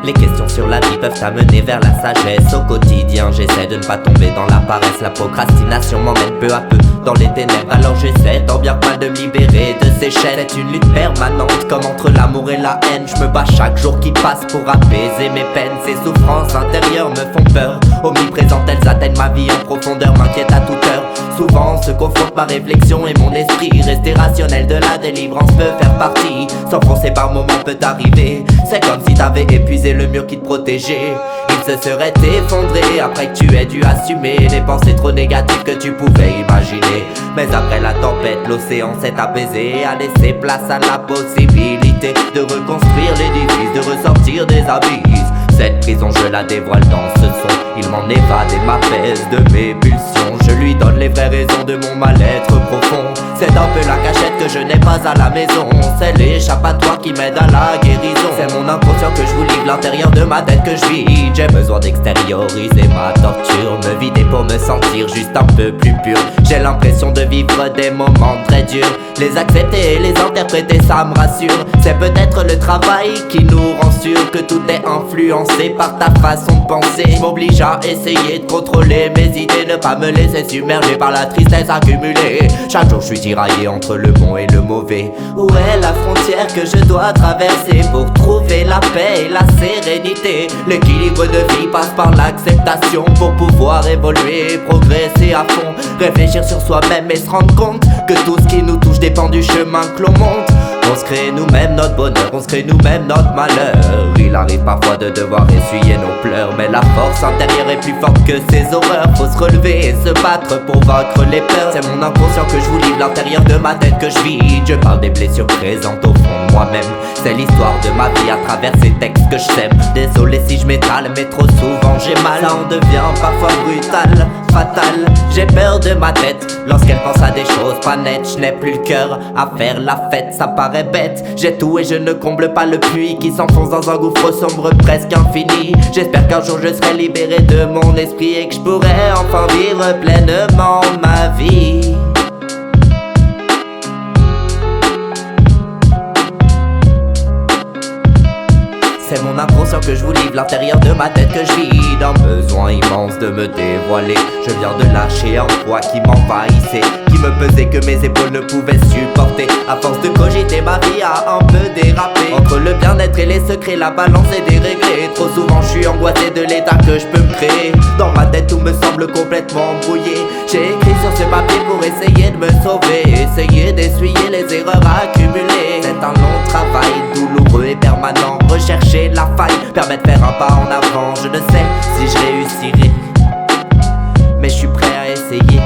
Les questions sur la vie peuvent t'amener vers la sagesse. Au quotidien j'essaie de ne pas tomber dans la paresse. La procrastination m'emmène peu à peu dans les ténèbres. Alors j'essaie tant bien que mal de me libérer de ces chaînes. C'est une lutte permanente comme entre l'amour et la haine. Je me bats chaque jour qui passe pour apaiser mes peines. Ces souffrances intérieures me font peur. Omniprésentes elles atteignent ma vie en profondeur, m'inquiètent à toute heure. Souvent se confrontent ma réflexion et mon esprit. Rester rationnel de la délivrance peut faire partie. S'enfoncer par moments peut arriver. C'est comme si t'avais épuisé le mur qui te protégeait. Il se serait effondré après que tu aies dû assumer les pensées trop négatives que tu pouvais imaginer. Mais après la tempête, l'océan s'est apaisé, a laissé place à la possibilité de reconstruire l'édifice, de ressortir des abysses. Cette prison je la dévoile dans ce son. Il m'en évade et m'apaise de mes pulsions. Je lui donne les vraies raisons de mon mal-être profond. C'est un peu la cachette que je n'ai pas à la maison. C'est l'échappatoire qui m'aide à la guérison. C'est mon inconscient que je vous livre, l'intérieur de ma tête que je vide. J'ai besoin d'extérioriser ma torture, me vider pour me sentir juste un peu plus pur. J'ai l'impression de vivre des moments très durs. Les accepter et les interpréter ça me rassure. C'est peut-être le travail qui nous rend sûr que tout est influencé par ta façon de penser. Je m'oblige à essayer de contrôler mes idées, ne pas me laisser submerger par la tristesse accumulée. Chaque jour je suis tiraillé entre le bon et le mauvais. Où est la frontière que je dois traverser pour trouver la paix et la sérénité? L'équilibre de vie passe par l'acceptation pour pouvoir évoluer et progresser à fond. Réfléchir sur soi-même et se rendre compte que tout ce qui nous touche dépend du chemin que l'on monte. On se crée nous-mêmes notre bonheur, on se crée nous-mêmes notre malheur. Il arrive parfois de devoir essuyer nos pleurs, mais la force intérieure est plus forte que ces horreurs. Faut se relever et se battre pour vaincre les peurs. C'est mon inconscient que je vous livre, l'intérieur de ma tête que je vide. Je parle des blessures présentes au fond de moi-même. C'est l'histoire de ma vie à travers ces textes que je sème. Désolé si je m'étale, mais trop souvent j'ai mal. Ça en devient parfois brutal, fatal. J'ai peur de ma tête lorsqu'elle pense à des choses pas nettes. Je n'ai plus le cœur à faire la fête, ça paraît bête. J'ai tout et je ne comble pas le puits qui s'enfonce dans un gouffre sombre presque infini. J'espère qu'un jour je serai libéré de mon esprit et que je pourrai enfin vivre pleinement ma vie. C'est mon inconscient que je vous livre, l'intérieur de ma tête que je vide. Un besoin immense de me dévoiler. Je viens de lâcher un poids qui m'envahissait, qui me pesait que mes épaules ne pouvaient supporter. À force de cogiter, ma vie a un peu dérapé. Entre le bien-être et les secrets, la balance est déréglée. Trop souvent je suis angoissé de l'état que je peux me créer. Dans ma tête tout me semble complètement brouillé. J'ai écrit sur ce papier pour essayer de me sauver, essayer d'essuyer les erreurs accumulées. C'est un long travail douloureux et permanent. Rechercher la faille permet de faire un pas en avant. Je ne sais si je réussirai, mais je suis prêt à essayer.